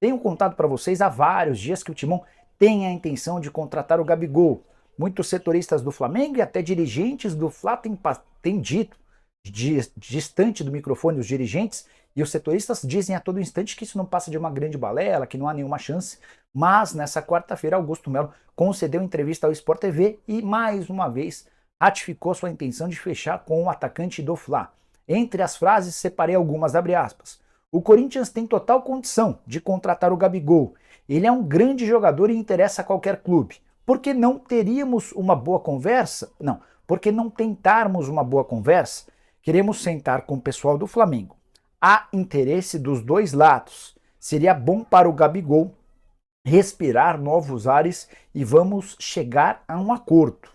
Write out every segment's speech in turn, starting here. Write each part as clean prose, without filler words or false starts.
Tenho contado para vocês há vários dias que o Timão tem a intenção de contratar o Gabigol. Muitos setoristas do Flamengo e até dirigentes do Fla têm dito, distante do microfone, os dirigentes e os setoristas dizem a todo instante que isso não passa de uma grande balela, que não há nenhuma chance. Mas nessa quarta-feira, Augusto Melo concedeu entrevista ao Sport TV e mais uma vez ratificou sua intenção de fechar com o atacante do Fla. Entre as frases, separei algumas, abre aspas. O Corinthians tem total condição de contratar o Gabigol. Ele é um grande jogador e interessa a qualquer clube. Por que não teríamos uma boa conversa? Não, por que não tentarmos uma boa conversa? Queremos sentar com o pessoal do Flamengo. Há interesse dos dois lados. Seria bom para o Gabigol respirar novos ares e vamos chegar a um acordo.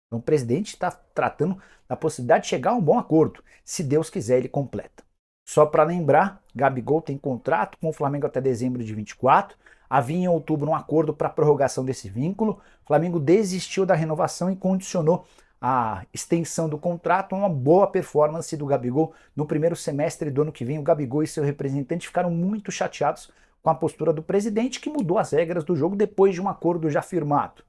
Então o presidente está tratando da possibilidade de chegar a um bom acordo. Se Deus quiser, ele completa. Só para lembrar, Gabigol tem contrato com o Flamengo até dezembro de 24. Havia em outubro um acordo para a prorrogação desse vínculo. O Flamengo desistiu da renovação e condicionou a extensão do contrato a uma boa performance do Gabigol no primeiro semestre do ano que vem. O Gabigol e seu representante ficaram muito chateados com a postura do presidente, que mudou as regras do jogo depois de um acordo já firmado.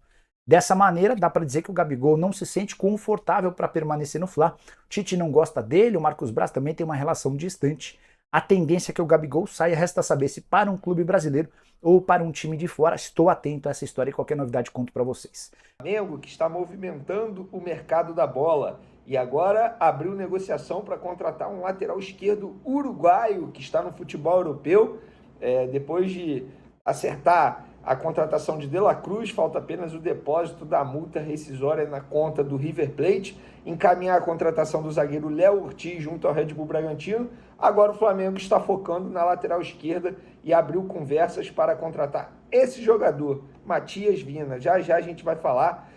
Dessa maneira, dá para dizer que o Gabigol não se sente confortável para permanecer no Fla. O Tite não gosta dele, o Marcos Braz também tem uma relação distante. A tendência é que o Gabigol saia, resta saber se para um clube brasileiro ou para um time de fora. Estou atento a essa história e qualquer novidade conto para vocês. O Flamengo que está movimentando o mercado da bola e agora abriu negociação para contratar um lateral esquerdo uruguaio que está no futebol europeu. Depois de acertar a contratação de La Cruz, falta apenas o depósito da multa rescisória na conta do River Plate, encaminhar a contratação do zagueiro Léo Ortiz junto ao Red Bull Bragantino. Agora o Flamengo está focando na lateral esquerda e abriu conversas para contratar esse jogador, Matias Vina. Já já a gente vai falar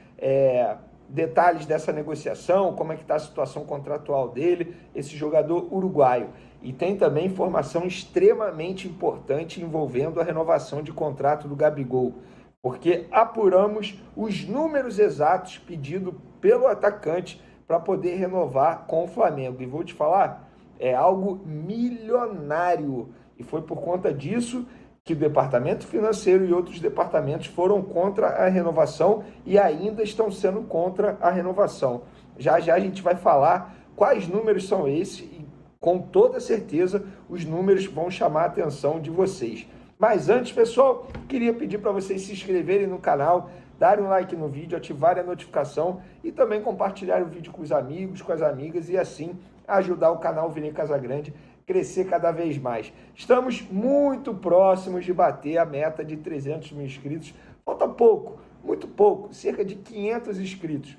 detalhes dessa negociação, como é que está a situação contratual dele, esse jogador uruguaio. E tem também informação extremamente importante envolvendo a renovação de contrato do Gabigol, porque apuramos os números exatos pedidos pelo atacante para poder renovar com o Flamengo. E vou te falar, é algo milionário. E foi por conta disso que o departamento financeiro e outros departamentos foram contra a renovação e ainda estão sendo contra a renovação. Já já a gente vai falar quais números são esses e com toda certeza os números vão chamar a atenção de vocês. Mas antes, pessoal, queria pedir para vocês se inscreverem no canal, darem um like no vídeo, ativarem a notificação e também compartilharem o vídeo com os amigos, com as amigas e assim ajudar o canal Vini Casagrande crescer cada vez mais. Estamos muito próximos de bater a meta de 300 mil inscritos. Falta pouco, muito pouco, cerca de 500 inscritos.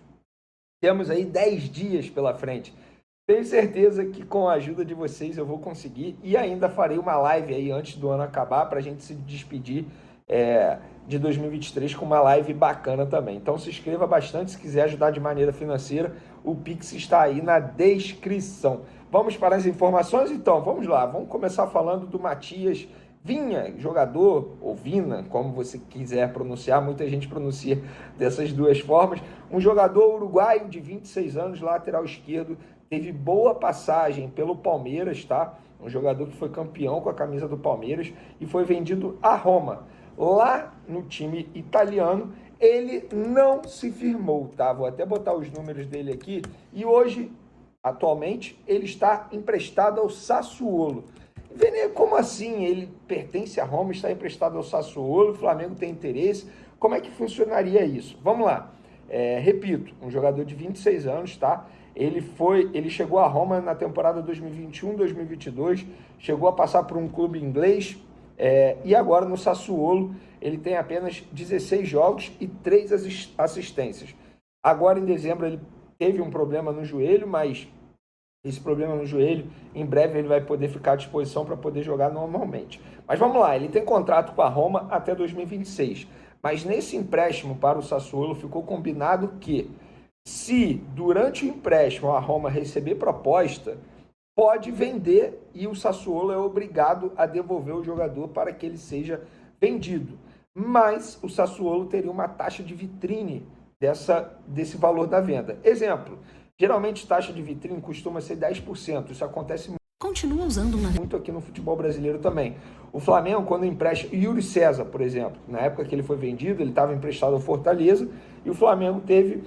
Temos aí 10 dias pela frente. Tenho certeza que com a ajuda de vocês eu vou conseguir e ainda farei uma live aí antes do ano acabar para a gente se despedir de 2023 com uma live bacana também. Então se inscreva bastante se quiser ajudar de maneira financeira. O Pix está aí na descrição. Vamos para as informações? Então, vamos lá. Vamos começar falando do Matias Vinha, jogador, ou Vina, como você quiser pronunciar. Muita gente pronuncia dessas duas formas. Um jogador uruguaio de 26 anos, lateral esquerdo, teve boa passagem pelo Palmeiras, tá? Um jogador que foi campeão com a camisa do Palmeiras e foi vendido a Roma. Lá no time italiano, ele não se firmou, tá? Vou até botar os números dele aqui. E hoje, atualmente, ele está emprestado ao Sassuolo. Vene, como assim? Ele pertence a Roma, está emprestado ao Sassuolo, o Flamengo tem interesse. Como é que funcionaria isso? Vamos lá. Repito, um jogador de 26 anos, tá? Ele chegou a Roma na temporada 2021-2022, chegou a passar por um clube inglês, e agora no Sassuolo ele tem apenas 16 jogos e 3 assistências. Agora em dezembro ele teve um problema no joelho, mas esse problema no joelho, em breve ele vai poder ficar à disposição para poder jogar normalmente. Mas vamos lá, ele tem contrato com a Roma até 2026. Mas nesse empréstimo para o Sassuolo ficou combinado que se durante o empréstimo a Roma receber proposta, pode vender e o Sassuolo é obrigado a devolver o jogador para que ele seja vendido. Mas o Sassuolo teria uma taxa de vitrine desse valor da venda. Exemplo, geralmente taxa de vitrine costuma ser 10%. Isso acontece Continua usando muito aqui no futebol brasileiro também. O Flamengo, quando empresta Yuri César, por exemplo, na época que ele foi vendido, ele estava emprestado ao Fortaleza e o Flamengo teve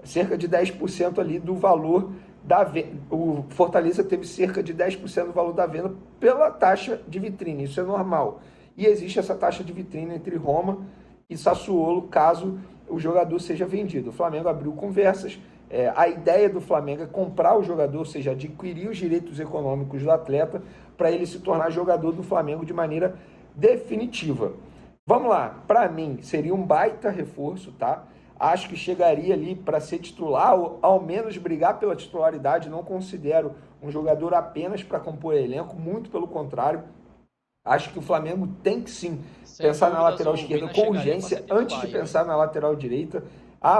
cerca de 10% ali do valor da venda. O Fortaleza teve cerca de 10% do valor da venda pela taxa de vitrine, isso é normal. E existe essa taxa de vitrine entre Roma e Sassuolo, caso o jogador seja vendido. O Flamengo abriu conversas. A ideia do Flamengo é comprar o jogador, ou seja, adquirir os direitos econômicos do atleta para ele se tornar jogador do Flamengo de maneira definitiva. Vamos lá, para mim seria um baita reforço, tá? Acho que chegaria ali para ser titular, ou ao menos brigar pela titularidade. Não considero um jogador apenas para compor elenco, muito pelo contrário. Acho que o Flamengo tem que sim pensar na lateral esquerda com urgência antes de pensar na lateral direita.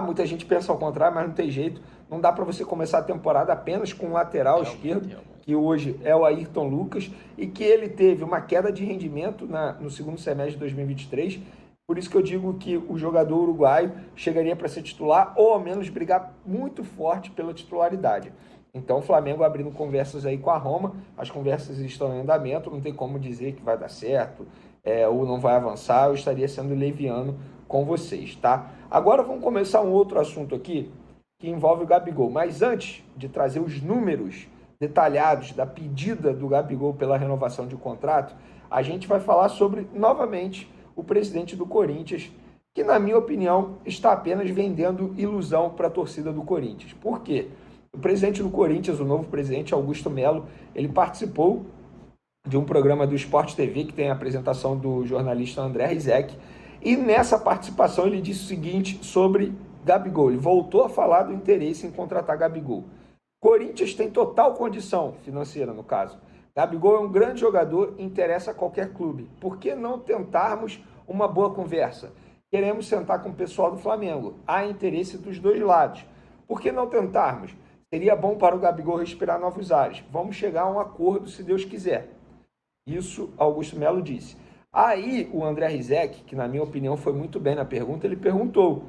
Muita gente pensa ao contrário, mas não tem jeito. Não dá para você começar a temporada apenas com um lateral esquerdo, que hoje é o Ayrton Lucas, e que ele teve uma queda de rendimento no segundo semestre de 2023. Por isso que eu digo que o jogador uruguaio chegaria para ser titular, ou ao menos brigar muito forte pela titularidade. Então o Flamengo abrindo conversas aí com a Roma, as conversas estão em andamento, não tem como dizer que vai dar certo ou não vai avançar. Eu estaria sendo leviano com vocês, tá? Agora vamos começar um outro assunto aqui que envolve o Gabigol. Mas antes de trazer os números detalhados da pedida do Gabigol pela renovação de contrato, a gente vai falar sobre, novamente, o presidente do Corinthians, que, na minha opinião, está apenas vendendo ilusão para a torcida do Corinthians. Por quê? O presidente do Corinthians, o novo presidente, Augusto Melo, ele participou de um programa do Sport TV, que tem a apresentação do jornalista André Rizek, e nessa participação ele disse o seguinte sobre Gabigol. Ele voltou a falar do interesse em contratar Gabigol. Corinthians tem total condição financeira, no caso. Gabigol é um grande jogador e interessa a qualquer clube. Por que não tentarmos uma boa conversa? Queremos sentar com o pessoal do Flamengo. Há interesse dos dois lados. Por que não tentarmos? Seria bom para o Gabigol respirar novos ares. Vamos chegar a um acordo, se Deus quiser. Isso Augusto Melo disse. Aí o André Rizek, que na minha opinião foi muito bem na pergunta, ele perguntou: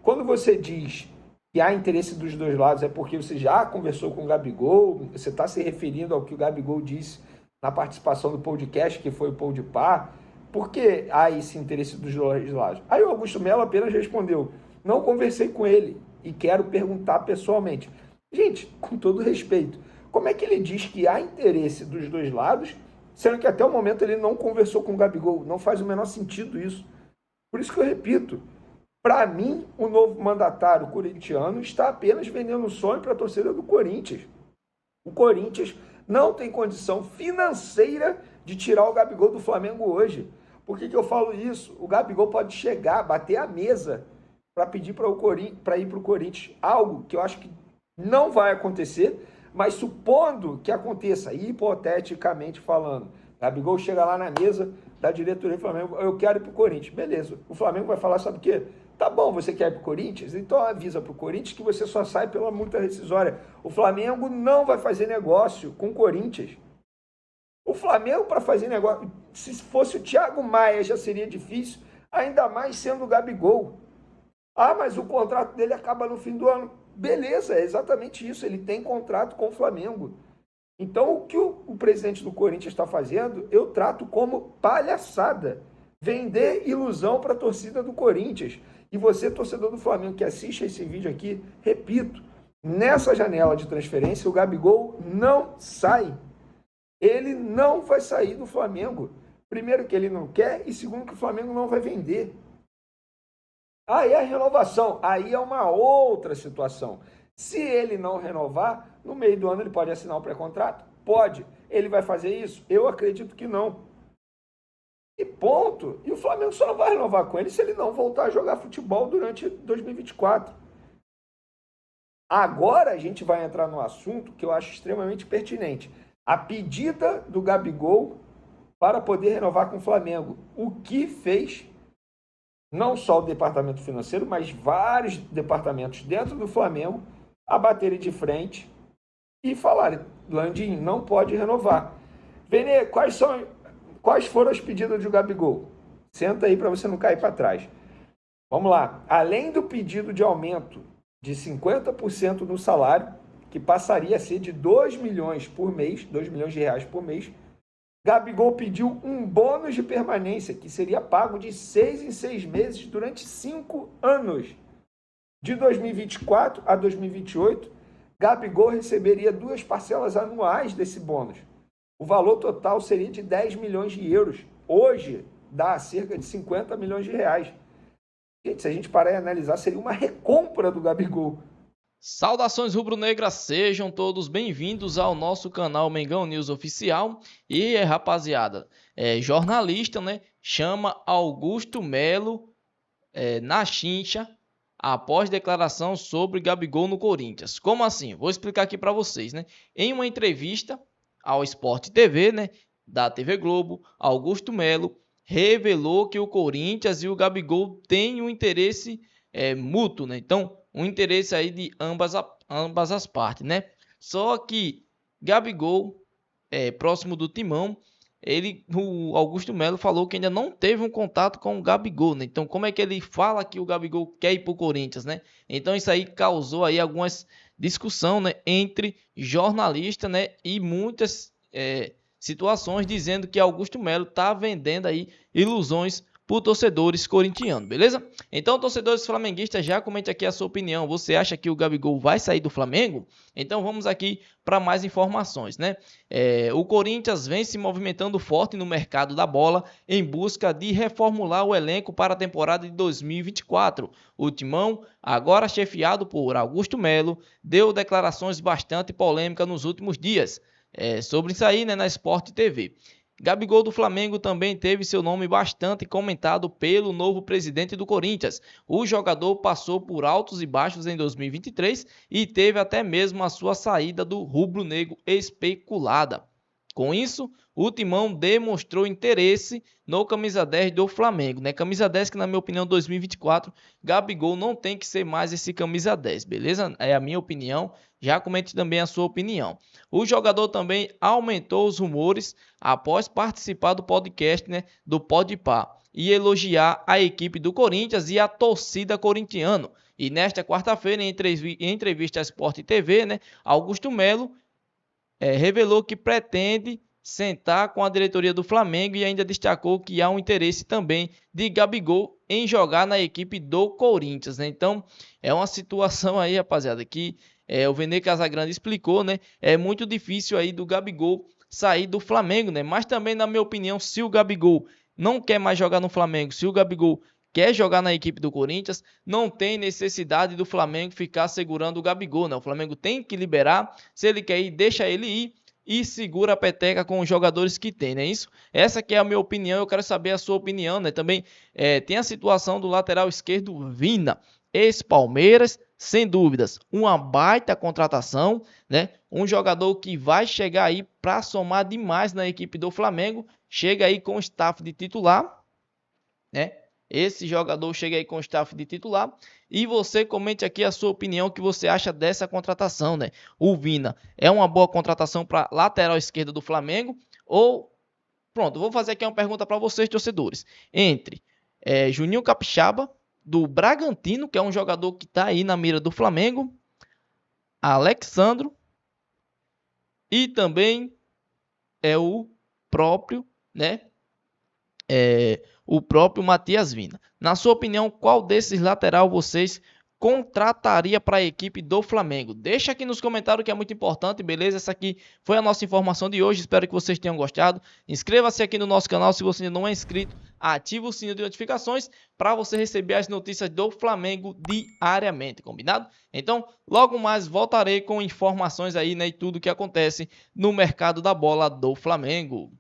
quando você diz que há interesse dos dois lados, é porque você já conversou com o Gabigol? Você está se referindo ao que o Gabigol disse na participação do podcast, que foi o Podpah? Por que há esse interesse dos dois lados? Aí o Augusto Melo apenas respondeu: não conversei com ele e quero perguntar pessoalmente. Gente, com todo respeito, como é que ele diz que há interesse dos dois lados, sendo que até o momento ele não conversou com o Gabigol? Não faz o menor sentido isso. Por isso que eu repito, para mim, o novo mandatário corintiano está apenas vendendo sonho para a torcida do Corinthians. O Corinthians não tem condição financeira de tirar o Gabigol do Flamengo hoje. Por que eu falo isso? O Gabigol pode chegar, bater a mesa para pedir para ir para o Corinthians. Algo que eu acho que não vai acontecer, mas supondo que aconteça, hipoteticamente falando, Gabigol chega lá na mesa da diretoria do Flamengo: eu quero ir para o Corinthians. Beleza. O Flamengo vai falar: sabe o quê? Tá bom, você quer ir para o Corinthians? Então avisa para o Corinthians que você só sai pela multa rescisória. O Flamengo não vai fazer negócio com o Corinthians. O Flamengo, para fazer negócio, se fosse o Thiago Maia já seria difícil, ainda mais sendo o Gabigol. Mas o contrato dele acaba no fim do ano. Beleza, é exatamente isso. Ele tem contrato com o Flamengo. Então, o que o presidente do Corinthians está fazendo, eu trato como palhaçada. Vender ilusão para a torcida do Corinthians. E você, torcedor do Flamengo, que assiste esse vídeo aqui, repito, nessa janela de transferência, o Gabigol não sai. Ele não vai sair do Flamengo. Primeiro que ele não quer, e segundo que o Flamengo não vai vender. Aí a renovação, aí é uma outra situação. Se ele não renovar, no meio do ano ele pode assinar o pré-contrato? Pode. Ele vai fazer isso? Eu acredito que não. E ponto. E o Flamengo só não vai renovar com ele se ele não voltar a jogar futebol durante 2024. Agora a gente vai entrar no assunto que eu acho extremamente pertinente. A pedida do Gabigol para poder renovar com o Flamengo. O que fez não só o departamento financeiro, mas vários departamentos dentro do Flamengo a baterem de frente e falarem: Landim não pode renovar. Vene, quais foram as pedidas do Gabigol? Senta aí para você não cair para trás. Vamos lá. Além do pedido de aumento de 50% no salário, que passaria a ser de 2 milhões por mês, 2 milhões de reais por mês, Gabigol pediu um bônus de permanência, que seria pago de 6 em 6 meses durante 5 anos. De 2024 a 2028, Gabigol receberia 2 parcelas anuais desse bônus. O valor total seria de 10 milhões de euros. Hoje, dá cerca de 50 milhões de reais. Gente, se a gente parar e analisar, seria uma recompra do Gabigol. Saudações rubro-negras, sejam todos bem-vindos ao nosso canal Mengão News Oficial. E rapaziada, jornalista, né, chama Augusto Melo na chincha após declaração sobre Gabigol no Corinthians. Como assim? Vou explicar aqui para vocês, né? Em uma entrevista ao Sport TV, né, da TV Globo, Augusto Melo revelou que o Corinthians e o Gabigol têm um interesse mútuo, né? Então, um interesse aí de ambas as partes, né? Só que Gabigol, próximo do Timão, o Augusto Melo falou que ainda não teve um contato com o Gabigol, né? Então, como é que ele fala que o Gabigol quer ir para o Corinthians, né? Então, isso aí causou aí algumas discussão, né, entre jornalistas, né, e muitas situações dizendo que Augusto Melo está vendendo aí ilusões por torcedores corintianos, beleza? Então, torcedores flamenguistas, já comente aqui a sua opinião. Você acha que o Gabigol vai sair do Flamengo? Então, vamos aqui para mais informações, né? O Corinthians vem se movimentando forte no mercado da bola em busca de reformular o elenco para a temporada de 2024. O Timão, agora chefiado por Augusto Melo, deu declarações bastante polêmicas nos últimos dias. Sobre isso aí, né, na Sport TV. Gabigol do Flamengo também teve seu nome bastante comentado pelo novo presidente do Corinthians. O jogador passou por altos e baixos em 2023 e teve até mesmo a sua saída do rubro-negro especulada. Com isso, o Timão demonstrou interesse no camisa 10 do Flamengo, né? Camisa 10 que, na minha opinião, 2024, Gabigol não tem que ser mais esse camisa 10, beleza? É a minha opinião. Já comente também a sua opinião. O jogador também aumentou os rumores após participar do podcast, né, do Podpah e elogiar a equipe do Corinthians e a torcida corintiana. E nesta quarta-feira, em entrevista à Sport TV, né, Augusto Melo revelou que pretende sentar com a diretoria do Flamengo e ainda destacou que há um interesse também de Gabigol em jogar na equipe do Corinthians, né? Então, é uma situação aí, rapaziada, que o Vene Casagrande explicou, né? É muito difícil aí do Gabigol sair do Flamengo, né? Mas também, na minha opinião, se o Gabigol não quer mais jogar no Flamengo, se o Gabigol quer jogar na equipe do Corinthians, não tem necessidade do Flamengo ficar segurando o Gabigol, né? O Flamengo tem que liberar, se ele quer ir, deixa ele ir e segura a peteca com os jogadores que tem, né? Isso? Essa que é a minha opinião, eu quero saber a sua opinião, né? Também tem a situação do lateral esquerdo Vina, ex-Palmeiras, sem dúvidas, uma baita contratação, né? Um jogador que vai chegar aí para somar demais na equipe do Flamengo, chega aí com o staff de titular, né? Esse jogador chega aí com o staff de titular. E você comente aqui a sua opinião, o que você acha dessa contratação, né? O Vina é uma boa contratação para lateral esquerda do Flamengo? Ou, pronto, vou fazer aqui uma pergunta para vocês, torcedores. Entre Juninho Capixaba, do Bragantino, que é um jogador que está aí na mira do Flamengo, Alexandro, e também o próprio, né? O próprio Matias Vina. Na sua opinião, qual desses lateral vocês contrataria para a equipe do Flamengo? Deixa aqui nos comentários que é muito importante, beleza? Essa aqui foi a nossa informação de hoje, espero que vocês tenham gostado. Inscreva-se aqui no nosso canal se você ainda não é inscrito, ative o sininho de notificações para você receber as notícias do Flamengo diariamente, combinado? Então, logo mais voltarei com informações aí, né, e tudo que acontece no mercado da bola do Flamengo.